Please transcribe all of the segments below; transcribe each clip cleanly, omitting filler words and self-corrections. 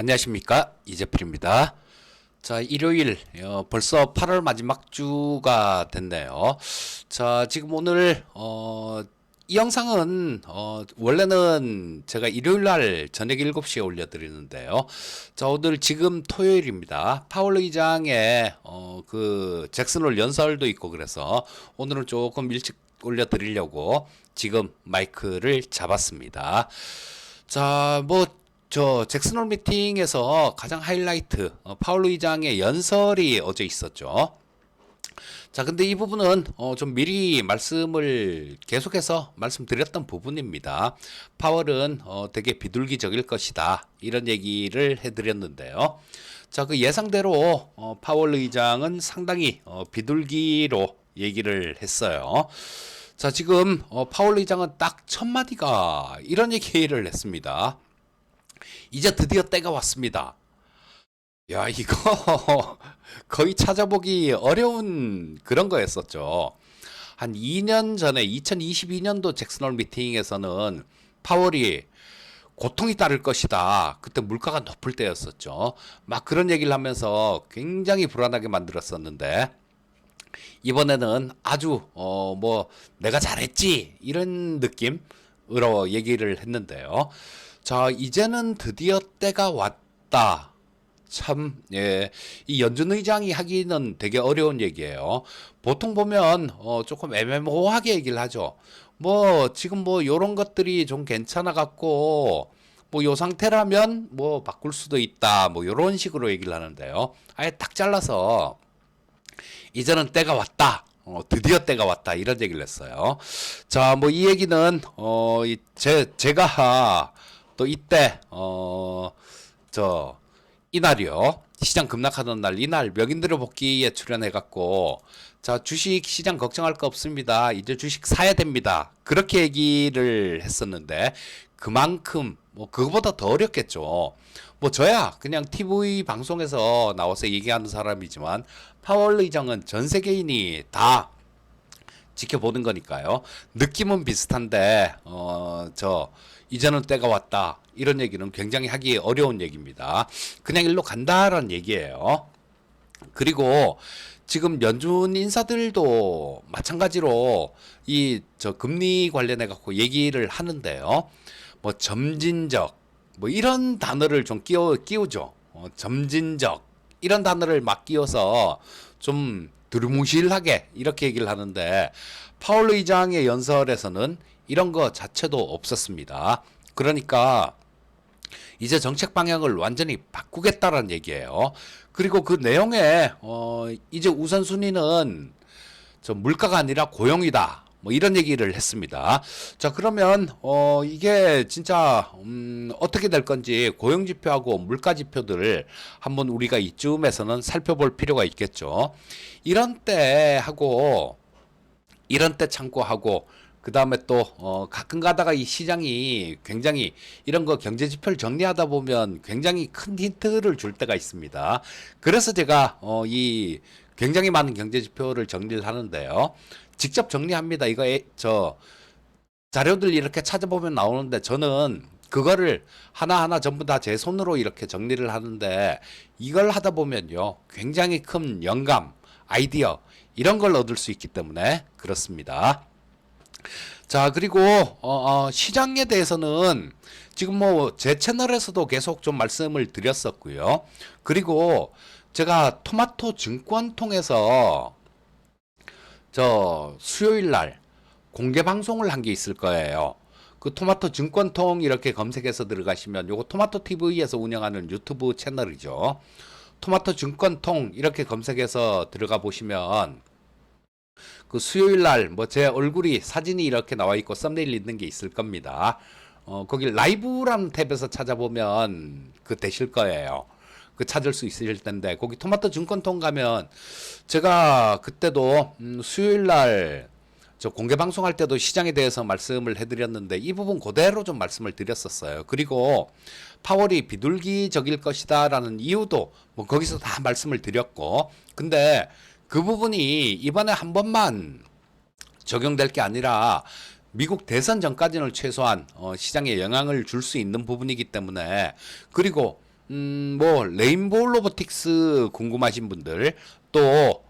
안녕하십니까, 이재필입니다. 자, 일요일 벌써 8월 마지막 주가 됐네요. 자, 지금 오늘 이 영상은 원래는 제가 일요일 날 저녁 7시에 올려드리는데요. 자, 오늘 지금 토요일입니다. 파월 의장의 그 잭슨홀 연설도 있고 그래서 오늘은 조금 일찍 올려드리려고 지금 마이크를 잡았습니다. 자, 잭슨홀 미팅에서 가장 하이라이트, 파월 의장의 연설이 어제 있었죠. 자, 근데 이 부분은 좀 미리 말씀을 계속해서 말씀드렸던 부분입니다. 파월은 되게 비둘기적일 것이다. 이런 얘기를 해드렸는데요. 자, 그 예상대로 파월 의장은 상당히 비둘기로 얘기를 했어요. 자, 지금 파월 의장은 딱 첫 마디가 이런 얘기를 했습니다. 이제 드디어 때가 왔습니다. 야, 이거 거의 찾아보기 어려운 그런 거였었죠. 한 2년 전에 2022년도 잭슨홀 미팅에서는 파월이 고통이 따를 것이다. 그때 물가가 높을 때였었죠. 막 그런 얘기를 하면서 굉장히 불안하게 만들었었는데 이번에는 아주 내가 잘했지 이런 느낌으로 얘기를 했는데요. 자, 이제는 드디어 때가 왔다. 참, 예, 이 연준 의장이 하기는 되게 어려운 얘기예요. 보통 보면 조금 애매모호하게 얘기를 하죠. 지금 요런 것들이 좀 괜찮아 갖고 요 상태라면 바꿀 수도 있다. 요런 식으로 얘기를 하는데요. 아예 딱 잘라서 이제는 때가 왔다. 드디어 때가 왔다. 이런 얘기를 했어요. 자, 이 얘기는 제가 또 이때 이날이요. 시장 급락하던 날 이날 명인들의 복귀에 출연해갖고 자, 주식 시장 걱정할 거 없습니다. 이제 주식 사야 됩니다. 그렇게 얘기를 했었는데 그만큼 그거보다 더 어렵겠죠. 저야 그냥 TV 방송에서 나와서 얘기하는 사람이지만 파월 의장은 전 세계인이 다 지켜보는 거니까요. 느낌은 비슷한데 이제는 때가 왔다. 이런 얘기는 굉장히 하기 어려운 얘기입니다. 그냥 일로 간다라는 얘기예요. 그리고 지금 연준 인사들도 마찬가지로 금리 관련해 갖고 얘기를 하는데요. 점진적 이런 단어를 좀 끼우죠. 점진적 이런 단어를 막 끼워서 좀 두루뭉실하게 이렇게 얘기를 하는데 파월 의장의 연설에서는 이런 거 자체도 없었습니다. 그러니까 이제 정책 방향을 완전히 바꾸겠다라는 얘기예요. 그리고 그 내용에 이제 우선순위는 물가가 아니라 고용이다. 이런 얘기를 했습니다. 자, 그러면 이게 진짜 어떻게 될 건지 고용 지표하고 물가 지표들을 한번 우리가 이쯤에서는 살펴볼 필요가 있겠죠. 이런 때 참고하고 그 다음에 또 가끔 가다가 이 시장이 굉장히 이런 거 경제 지표를 정리하다 보면 굉장히 큰 힌트를 줄 때가 있습니다. 그래서 제가 이 굉장히 많은 경제 지표를 정리를 하는데요. 직접 정리합니다. 자료들 이렇게 찾아보면 나오는데 저는 그거를 하나하나 전부 다 제 손으로 이렇게 정리를 하는데 이걸 하다 보면요. 굉장히 큰 영감, 아이디어 이런 걸 얻을 수 있기 때문에 그렇습니다. 자, 그리고 시장에 대해서는 지금 제 채널에서도 계속 좀 말씀을 드렸었고요. 그리고 제가 토마토 증권 통해서 수요일 날 공개 방송을 한 게 있을 거예요. 그 토마토 증권통 이렇게 검색해서 들어가시면 요거 토마토 TV에서 운영하는 유튜브 채널이죠. 토마토 증권통 이렇게 검색해서 들어가 보시면 그 수요일 날 제 얼굴이 사진이 이렇게 나와 있고 썸네일 있는 게 있을 겁니다. 거기 라이브라는 탭에서 찾아보면 되실 거예요. 찾을 수 있으실 텐데 거기 토마토 증권통 가면 제가 그때도 수요일 날 공개 방송할 때도 시장에 대해서 말씀을 해드렸는데 이 부분 그대로 좀 말씀을 드렸었어요. 그리고 파월이 비둘기적일 것이다라는 이유도 거기서 다 말씀을 드렸고 근데 그 부분이 이번에 한 번만 적용될 게 아니라 미국 대선 전까지는 최소한 시장에 영향을 줄 수 있는 부분이기 때문에 그리고 뭐 레인보우 로보틱스 궁금하신 분들 또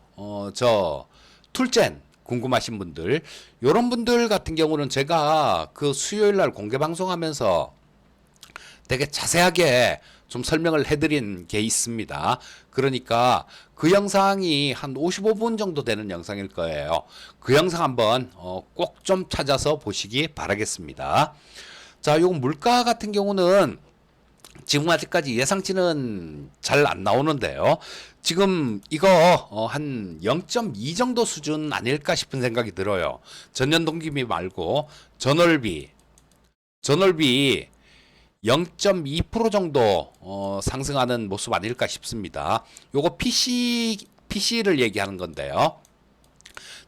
저 툴젠 궁금하신 분들 요런 분들 같은 경우는 제가 그 수요일 날 공개 방송하면서 되게 자세하게 좀 설명을 해드린 게 있습니다. 그러니까 그 영상이 한 55분 정도 되는 영상일 거예요. 그 영상 한번 꼭 좀 찾아서 보시기 바라겠습니다. 자, 요 물가 같은 경우는 지금 아직까지 예상치는 잘 안 나오는데요. 지금 이거 한 0.2 정도 수준 아닐까 싶은 생각이 들어요. 전년 동기비 말고 전월비 0.2% 정도 상승하는 모습 아닐까 싶습니다. 요거 PC를 얘기하는 건데요.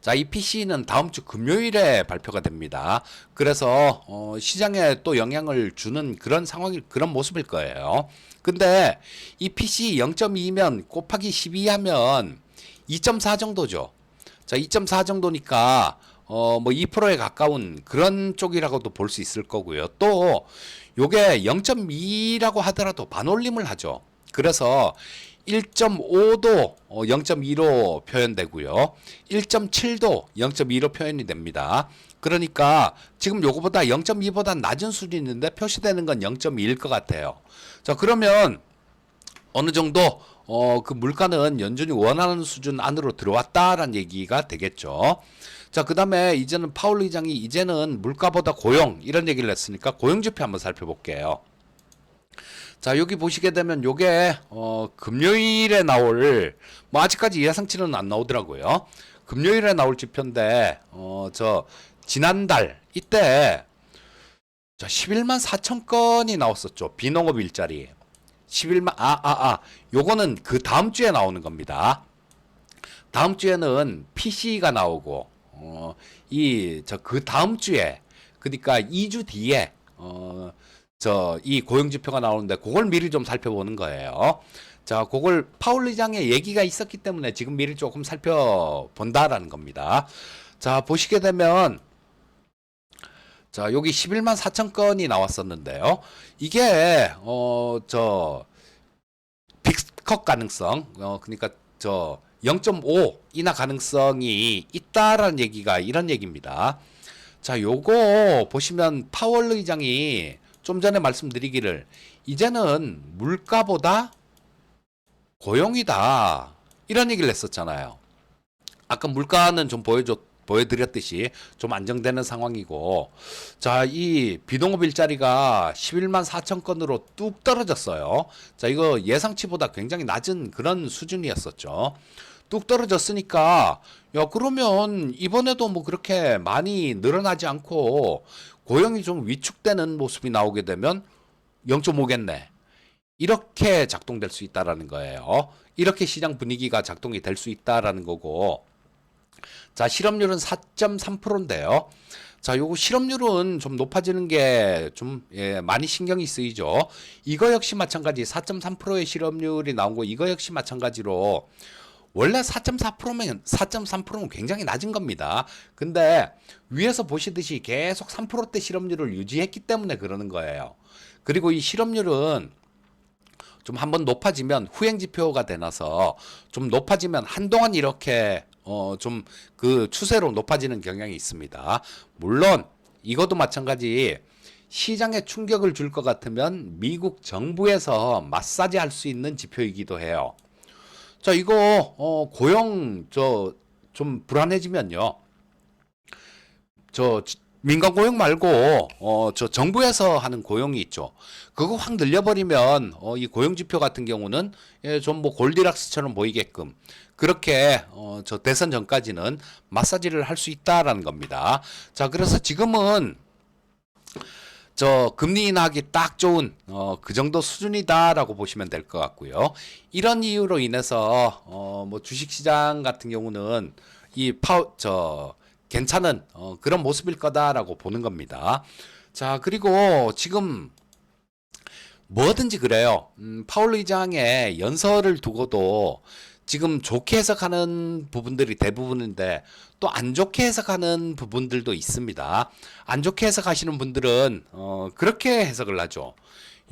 자, 이 PC는 다음 주 금요일에 발표가 됩니다. 그래서 시장에 또 영향을 주는 그런 그런 모습일 거예요. 근데 이 PC 0.2면 곱하기 12 하면 2.4 정도죠. 자, 2.4 정도니까 뭐 2%에 가까운 그런 쪽이라고도 볼 수 있을 거고요. 또 요게 0.2라고 하더라도 반올림을 하죠. 그래서 1.5도 0.2로 표현되고요. 1.7도 0.2로 표현이 됩니다. 그러니까 지금 요거보다 0.2보다 낮은 수준인데 표시되는 건 0.2일 것 같아요. 자, 그러면 어느 정도 그 물가는 연준이 원하는 수준 안으로 들어왔다라는 얘기가 되겠죠. 자, 그 다음에 이제는 파월 의장이 이제는 물가보다 고용 이런 얘기를 했으니까 고용지표 한번 살펴볼게요. 자, 여기 보시게 되면 요게 금요일에 나올 뭐 아직까지 예상치는 안 나오더라고요. 금요일에 나올 지표인데 저 지난달 이때 자 11만 4천 건이 나왔었죠. 비농업 일자리 11만 요거는 그 다음 주에 나오는 겁니다. 다음 주에는 PC가 나오고 이 저 그 다음 주에 그러니까 2주 뒤에 저 이 고용 지표가 나오는데 그걸 미리 좀 살펴보는 거예요. 자, 그걸 파월 의장의 얘기가 있었기 때문에 지금 미리 조금 살펴본다라는 겁니다. 자, 보시게 되면 자, 여기 11만 4천 건이 나왔었는데요. 이게 저 빅컷 가능성 그러니까 저 0.5 인하 가능성이 있다라는 얘기가 이런 얘기입니다. 자, 요거 보시면 파월 의장이 좀 전에 말씀드리기를 이제는 물가보다 고용이다 이런 얘기를 했었잖아요. 아까 물가는 좀 보여드렸듯이 좀 안정되는 상황이고 자, 이 비농업 일자리가 11만 4천 건으로 뚝 떨어졌어요. 자, 이거 예상치보다 굉장히 낮은 그런 수준이었었죠. 뚝 떨어졌으니까 야, 그러면 이번에도 뭐 그렇게 많이 늘어나지 않고 고용이 좀 위축되는 모습이 나오게 되면 0.5겠네. 이렇게 작동될 수 있다라는 거예요. 이렇게 시장 분위기가 작동이 될 수 있다라는 거고. 자, 실업률은 4.3%인데요. 자, 요거 실업률은 좀 높아지는 게 좀 많이 신경이 쓰이죠. 이거 역시 마찬가지 4.3%의 실업률이 나온 거 이거 역시 마찬가지로 원래 4.3%면 굉장히 낮은 겁니다. 근데 위에서 보시듯이 계속 3%대 실업률을 유지했기 때문에 그러는 거예요. 그리고 이 실업률은 좀 한번 높아지면 후행 지표가 되나서 좀 높아지면 한동안 이렇게 좀 그 추세로 높아지는 경향이 있습니다. 물론 이것도 마찬가지 시장에 충격을 줄 것 같으면 미국 정부에서 마사지 할 수 있는 지표이기도 해요. 자, 이거 고용 저 좀 불안해지면요. 저 민간 고용 말고 저 정부에서 하는 고용이 있죠. 그거 확 늘려버리면 이 고용 지표 같은 경우는 좀 뭐 골디락스처럼 보이게끔 그렇게 저 대선 전까지는 마사지를 할 수 있다라는 겁니다. 자, 그래서 지금은 저 금리 인하하기 딱 좋은 그 정도 수준이다라고 보시면 될 것 같고요. 이런 이유로 인해서 뭐 주식시장 같은 경우는 저 괜찮은 그런 모습일 거다라고 보는 겁니다. 자, 그리고 지금 뭐든지 그래요. 파월 의장의 연설을 두고도 지금 좋게 해석하는 부분들이 대부분인데 또 안 좋게 해석하는 부분들도 있습니다. 안 좋게 해석하시는 분들은 그렇게 해석을 하죠.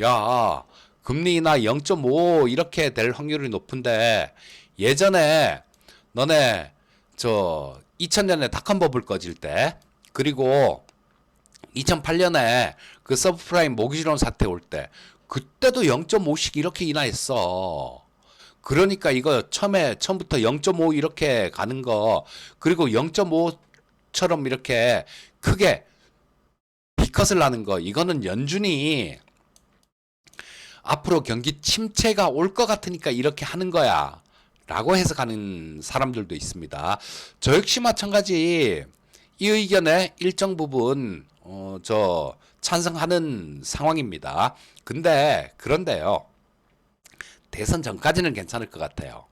야, 금리 인하 0.5 이렇게 될 확률이 높은데 예전에 너네 저 2000년에 닷컴 버블 꺼질 때 그리고 2008년에 그 서브프라임 모기지론 사태 올 때 그때도 0.5씩 이렇게 인하했어. 그러니까 이거 처음부터 0.5 이렇게 가는 거 그리고 0.5처럼 이렇게 크게 비컷을 나는 거 이거는 연준이 앞으로 경기 침체가 올 것 같으니까 이렇게 하는 거야 라고 해석하는 사람들도 있습니다. 저 역시 마찬가지 이 의견에 일정 부분 저 찬성하는 상황입니다. 그런데요. 대선 전까지는 괜찮을 것 같아요.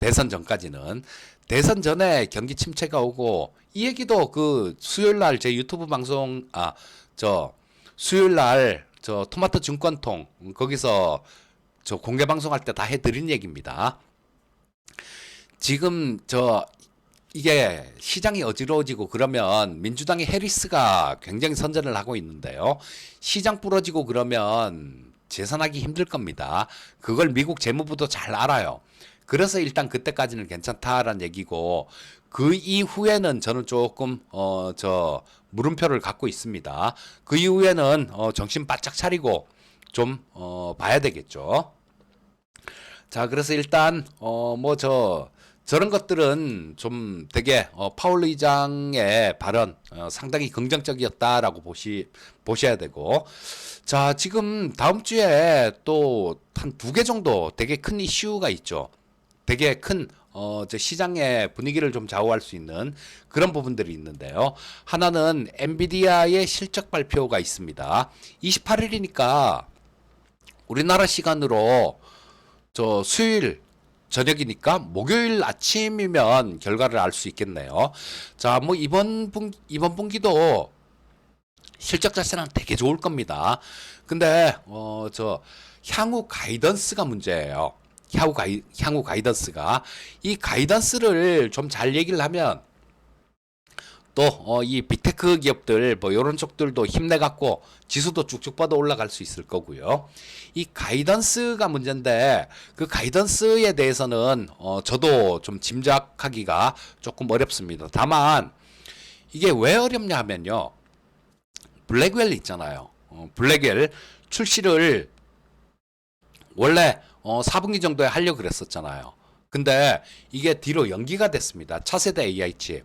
대선 전까지는. 대선 전에 경기 침체가 오고 이 얘기도 그 수요일 날 제 유튜브 방송 저 수요일 날 저 토마토 증권통 거기서 저 공개 방송할 때 다 해드린 얘기입니다. 지금 저 이게 시장이 어지러워지고 그러면 민주당의 해리스가 굉장히 선전을 하고 있는데요. 시장 부러지고 그러면 재선하기 힘들 겁니다. 그걸 미국 재무부도 잘 알아요. 그래서 일단 그때까지는 괜찮다라는 얘기고 그 이후에는 저는 조금 저 물음표를 갖고 있습니다. 그 이후에는 정신 바짝 차리고 좀 봐야 되겠죠. 자, 그래서 일단 뭐 저런 것들은 좀 되게 파월 의장의 발언 상당히 긍정적이었다라고 보셔야 되고 자, 지금 다음 주에 또 한 두 개 정도 되게 큰 이슈가 있죠. 되게 큰 저 시장의 분위기를 좀 좌우할 수 있는 그런 부분들이 있는데요. 하나는 엔비디아의 실적 발표가 있습니다. 28일이니까 우리나라 시간으로 저 수요일 저녁이니까 목요일 아침이면 결과를 알 수 있겠네요. 자, 뭐 이번 분기도 실적 자체는 되게 좋을 겁니다. 근데 저 향후 가이던스가 문제예요. 향후 가이던스가 이 가이던스를 좀 잘 얘기를 하면 또 이 빅테크 기업들 뭐 이런 쪽들도 힘내 갖고 지수도 쭉쭉 뻗어 올라갈 수 있을 거고요. 이 가이던스가 문제인데 그 가이던스에 대해서는 저도 좀 짐작하기가 조금 어렵습니다. 다만 이게 왜 어렵냐 하면요. 블랙웰 있잖아요. 블랙웰 출시를 원래 4분기 정도에 하려고 그랬었잖아요. 근데 이게 뒤로 연기가 됐습니다. 차세대 AI 칩.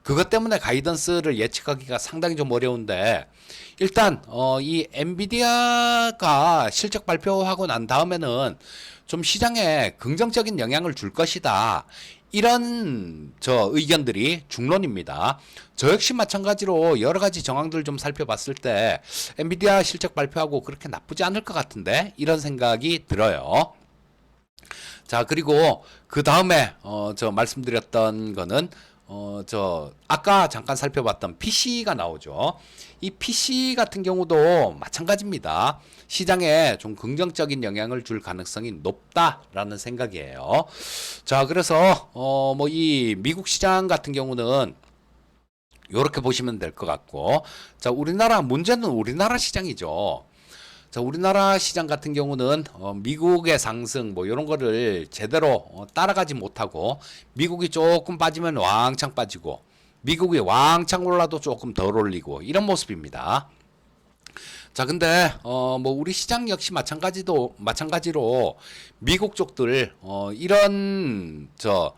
그것 때문에 가이던스를 예측하기가 상당히 좀 어려운데 일단 이 엔비디아가 실적 발표하고 난 다음에는 좀 시장에 긍정적인 영향을 줄 것이다. 이런 저 의견들이 중론입니다. 저 역시 마찬가지로 여러 가지 정황들 좀 살펴봤을 때 엔비디아 실적 발표하고 그렇게 나쁘지 않을 것 같은데 이런 생각이 들어요. 자, 그리고 그 다음에 저 말씀드렸던 거는 저 아까 잠깐 살펴봤던 PC가 나오죠. 이 PC 같은 경우도 마찬가지입니다. 시장에 좀 긍정적인 영향을 줄 가능성이 높다라는 생각이에요. 자, 그래서 뭐 이 미국 시장 같은 경우는 이렇게 보시면 될 것 같고, 자, 우리나라 문제는 우리나라 시장이죠. 자, 우리나라 시장 같은 경우는 미국의 상승 뭐 이런 거를 제대로 따라가지 못하고 미국이 조금 빠지면 왕창 빠지고 미국이 왕창 올라도 조금 덜 올리고 이런 모습입니다. 자, 근데 뭐 우리 시장 역시 마찬가지로 미국 쪽들 이런 저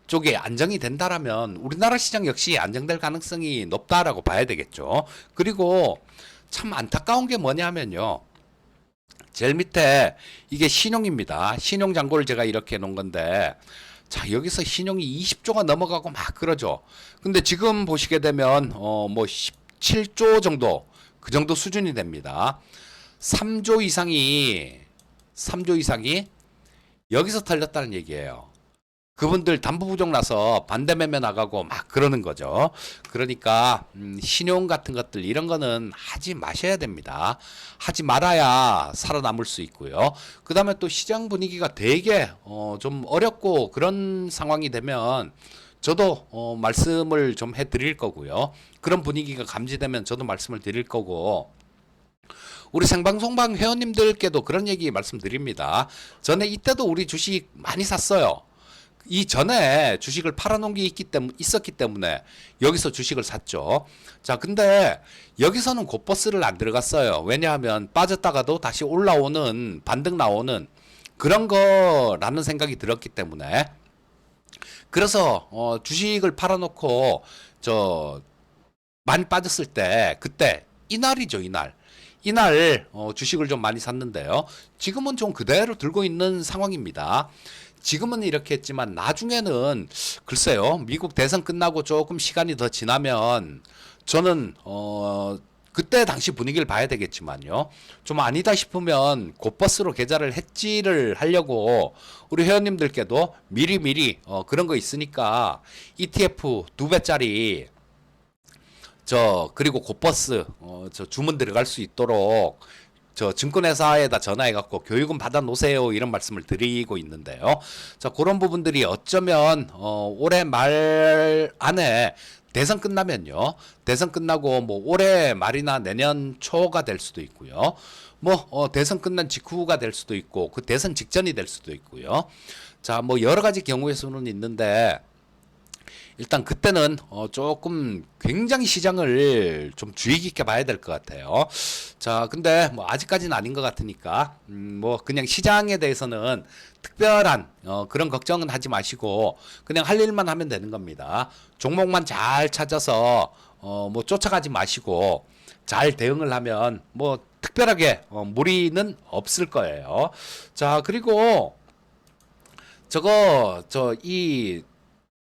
쪽에 안정이 된다라면 우리나라 시장 역시 안정될 가능성이 높다라고 봐야 되겠죠. 그리고 참 안타까운 게 뭐냐면요. 제일 밑에 이게 신용입니다. 신용 잔고를 제가 이렇게 놓은 건데 자, 여기서 신용이 20조가 넘어가고 막 그러죠. 근데 지금 보시게 되면 뭐 17조 정도 그 정도 수준이 됩니다. 3조 이상이 여기서 털렸다는 얘기예요. 그분들 담보 부족 나서 반대 매매 나가고 막 그러는 거죠. 그러니까 신용 같은 것들 이런 거는 하지 마셔야 됩니다. 하지 말아야 살아남을 수 있고요. 그다음에 또 시장 분위기가 되게 좀 어렵고 그런 상황이 되면 저도 말씀을 좀 해드릴 거고요. 그런 분위기가 감지되면 저도 말씀을 드릴 거고 우리 생방송방 회원님들께도 그런 얘기 말씀드립니다. 전에 이때도 우리 주식 많이 샀어요. 이전에 주식을 팔아놓은 게 있었기 때문에 여기서 주식을 샀죠. 자, 근데 여기서는 곧버스를 안 들어갔어요. 왜냐하면 빠졌다가도 다시 올라오는, 반등 나오는 그런 거라는 생각이 들었기 때문에. 그래서 주식을 팔아놓고 많이 빠졌을 때, 그때 이날이죠, 이날. 이날 주식을 좀 많이 샀는데요. 지금은 좀 그대로 들고 있는 상황입니다. 지금은 이렇게 했지만 나중에는 글쎄요. 미국 대선 끝나고 조금 시간이 더 지나면 저는 그때 당시 분위기를 봐야 되겠지만요. 좀 아니다 싶으면 곧버스로 계좌를 해지를 하려고 우리 회원님들께도 미리미리 그런 거 있으니까 ETF 2배짜리 그리고 곧버스 주문 들어갈 수 있도록 증권회사에다 전화해갖고 교육은 받아 놓으세요 이런 말씀을 드리고 있는데요. 자, 그런 부분들이 어쩌면 올해 말 안에 대선 끝나면요. 대선 끝나고 뭐 올해 말이나 내년 초가 될 수도 있고요. 뭐 대선 끝난 직후가 될 수도 있고 그 대선 직전이 될 수도 있고요. 자, 뭐 여러 가지 경우의 수는 있는데 일단 그때는 조금 굉장히 시장을 좀 주의 깊게 봐야 될 것 같아요. 자, 근데 뭐 아직까지는 아닌 것 같으니까 뭐 그냥 시장에 대해서는 특별한 그런 걱정은 하지 마시고 그냥 할 일만 하면 되는 겁니다. 종목만 잘 찾아서 뭐 쫓아가지 마시고 잘 대응을 하면 뭐 특별하게 무리는 없을 거예요. 자, 그리고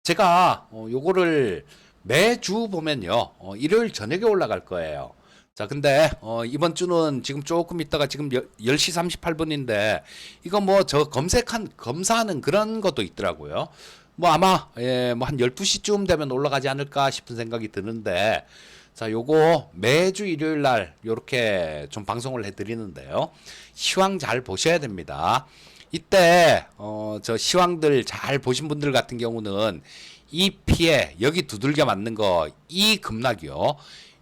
제가 요거를 매주 보면요. 일요일 저녁에 올라갈 거예요. 자, 근데 이번 주는 지금 조금 있다가 지금 10시 38분인데 이거 뭐 검사하는 그런 것도 있더라고요. 뭐 아마 뭐 한 12시쯤 되면 올라가지 않을까 싶은 생각이 드는데 자, 요거 매주 일요일 날 요렇게 좀 방송을 해 드리는데요. 시황 잘 보셔야 됩니다. 이때 시황들 잘 보신 분들 같은 경우는 이 피해 여기 두들겨 맞는 거 이 급락이요.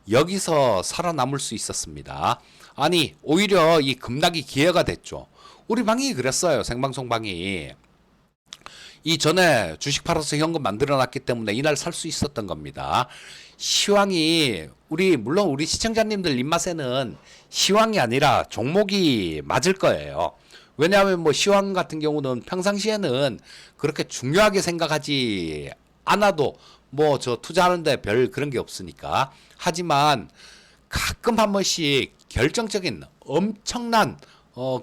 여기서 살아남을 수 있었습니다. 아니 오히려 이 급락이 기회가 됐죠. 우리 방이 그랬어요. 생방송방이. 이전에 주식 팔아서 현금 만들어 놨기 때문에 이날 살 수 있었던 겁니다. 시황이 물론 우리 시청자님들 입맛에는 시황이 아니라 종목이 맞을 거예요. 왜냐하면 뭐 시황 같은 경우는 평상시에는 그렇게 중요하게 생각하지 않아도 뭐 투자하는데 별 그런 게 없으니까. 하지만 가끔 한 번씩 결정적인 엄청난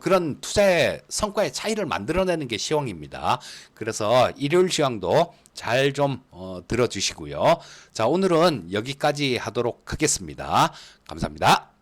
그런 투자의 성과의 차이를 만들어내는 게 시황입니다. 그래서 일요일 시황도 잘 좀 들어주시고요. 자, 오늘은 여기까지 하도록 하겠습니다. 감사합니다.